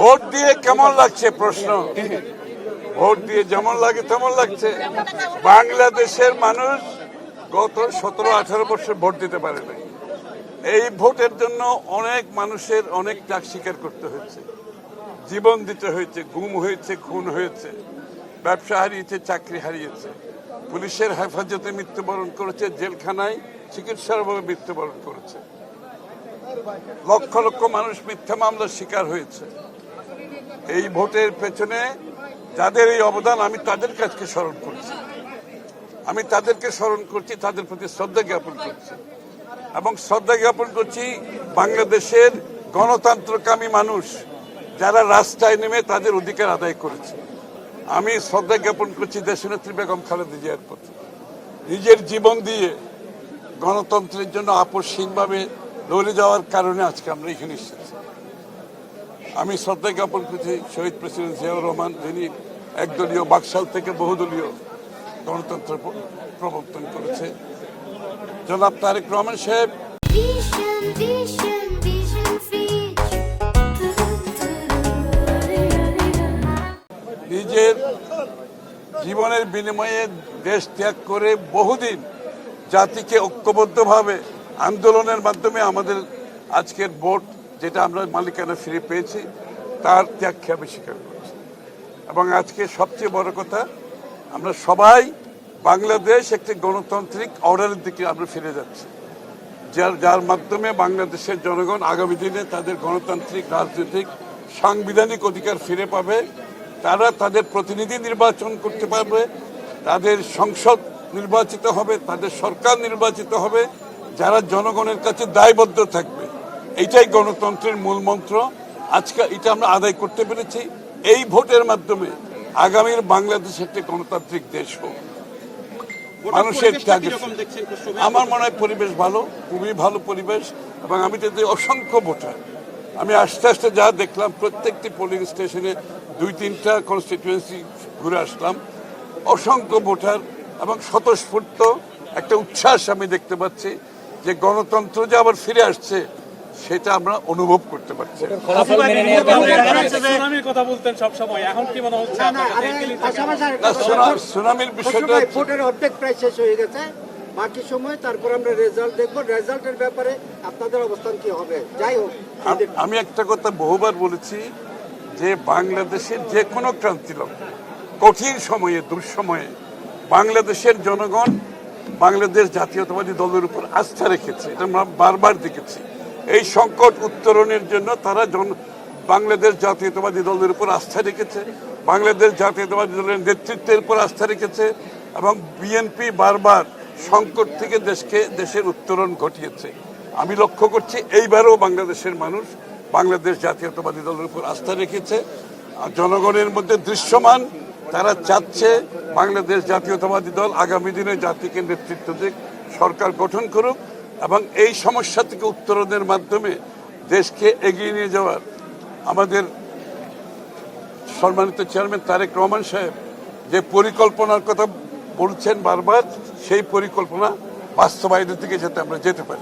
Vote দিয়ে কেমন লাগছে প্রশ্ন? ভোট দিয়ে যেমন লাগে তেমন লাগছে। বাংলাদেশের মানুষ গত 17-18 বছর ভোট দিতে পারে নাই। এই ভোটের জন্য অনেক মানুষের অনেক ত্যাগ স্বীকার করতে হয়েছে, জীবন দিতে হয়েছে, গুম হয়েছে, খুন হয়েছে, ব্যবসা হারিয়েছে, চাকরি হারিয়েছে, পুলিশের হেফাজতে মৃত্যুবরণ করেছে, জেলখানায় চিকিৎসার অভাবে মৃত্যুবরণ করেছে, লক্ষ লক্ষ মানুষ মিথ্যা মামলার শিকার হয়েছে। এই ভোটের পেছনে যাদের এই অবদান, আমি তাদের কাছে স্মরণ করছি, আমি তাদেরকে স্মরণ করছি, তাদের প্রতি শ্রদ্ধা জ্ঞাপন করছি এবং শ্রদ্ধা জ্ঞাপন করছি বাংলাদেশের গণতন্ত্রকামী মানুষ যারা রাস্তায় নেমে তাদের অধিকার আদায় করেছে। আমি শ্রদ্ধা জ্ঞাপন করছি দেশনেত্রী বেগম খালেদা জিয়ার প্রতি, নিজের জীবন দিয়ে গণতন্ত্রের জন্য আপসহীনভাবে লড়ে যাওয়ার কারণে আজকে আমরা এখানে এসেছি। আমি শ্রদ্ধা জ্ঞাপন করছি শহীদ প্রেসিডেন্ট জিয়াউর রহমান, যিনি একদলীয় বাকশাল থেকে বহুদলীয় গণতন্ত্র প্রবর্তন করেছে। জনাব তারেক রহমান সাহেব নিজের জীবনের বিনিময়ে দেশ ত্যাগ করে বহুদিন জাতিকে ঐক্যবদ্ধভাবে আন্দোলনের মাধ্যমে আমাদের আজকের ভোট যেটা আমরা মালিকানা ফিরে পেয়েছি তার ত্যাগকে আমি স্বীকার করছি। এবং আজকে সবচেয়ে বড় কথা, আমরা সবাই বাংলাদেশ একটি গণতান্ত্রিক অর্ডারের দিকে আমরা ফিরে যাচ্ছি, যার মাধ্যমে বাংলাদেশের জনগণ আগামী দিনে তাদের গণতান্ত্রিক, রাজনৈতিক, সাংবিধানিক অধিকার ফিরে পাবে। তারা তাদের প্রতিনিধি নির্বাচন করতে পারবে, তাদের সংসদ নির্বাচিত হবে, তাদের সরকার নির্বাচিত হবে, যারা জনগণের কাছে দায়বদ্ধ থাকবে। এইটাই গণতন্ত্রের মূল মন্ত্র। আজকে এটা আমরা আদায় করতে পেরেছি। এই ভোটের মাধ্যমে আগামীর বাংলাদেশ একটি গণতান্ত্রিক দেশ হোক। মানুষের ত্যাগে আমার মনে হয় পরিবেশ ভালো, খুবই ভালো পরিবেশ। এবং আমি তো অসংখ্য ভোটার, আমি আস্তে আস্তে যা দেখলাম, প্রত্যেকটি পোলিং স্টেশনে 2-3টা কনস্টিটিউয়েন্সি ঘুরে আসলাম, অসংখ্য ভোটার এবং স্বতঃস্ফূর্ত একটা উচ্ছ্বাস আমি দেখতে পাচ্ছি যে গণতন্ত্র যে আবার ফিরে আসছে সেটা আমরা অনুভব করতে পারছি। সুনামির বিষয়টা ভোটের অর্ধেক প্রায় শেষ হয়ে গেছে, বাকি সময় তারপর আমরা রেজাল্ট দেখবো। রেজাল্টের ব্যাপারে আপনাদের অবস্থান কি হবে? যাই হোক, আমি একটা কথা বহুবার বলেছি যে বাংলাদেশের যে কোনো ক্রান্তি লগ্নে, কঠিন সময়ে, দুঃসময়ে বাংলাদেশের জনগণ বাংলাদেশ জাতীয়তাবাদী দলের উপর আস্থা রেখেছে। এটা আমরা বারবার দেখেছি। এই সংকট উত্তরণের জন্য তারা বাংলাদেশ জাতীয়তাবাদী দলের উপর আস্থা রেখেছে, বাংলাদেশ জাতীয়তাবাদী দলের নেতৃত্বের উপর আস্থা রেখেছে এবং বিএনপি বারবার সংকট থেকে দেশের উত্তরণ ঘটিয়েছে। আমি লক্ষ্য করছি এইবারও বাংলাদেশের মানুষ বাংলাদেশ জাতীয়তাবাদী দলের উপর আস্থা রেখেছে। জনগণের মধ্যে দৃশ্যমান, তারা চাচ্ছে বাংলাদেশ জাতীয়তাবাদী দল আগামী দিনে জাতিকে নেতৃত্ব দিক, সরকার গঠন করুক এবং এই সমস্যা থেকে উত্তরণের মাধ্যমে দেশকে এগিয়ে নিয়ে যাওয়ার আমাদের সম্মানিত চেয়ারম্যান তারেক রহমান সাহেব যে পরিকল্পনার কথা বলছেন বারবার, সেই পরিকল্পনা বাস্তবায়নের দিকে যাতে আমরা যেতে পারি।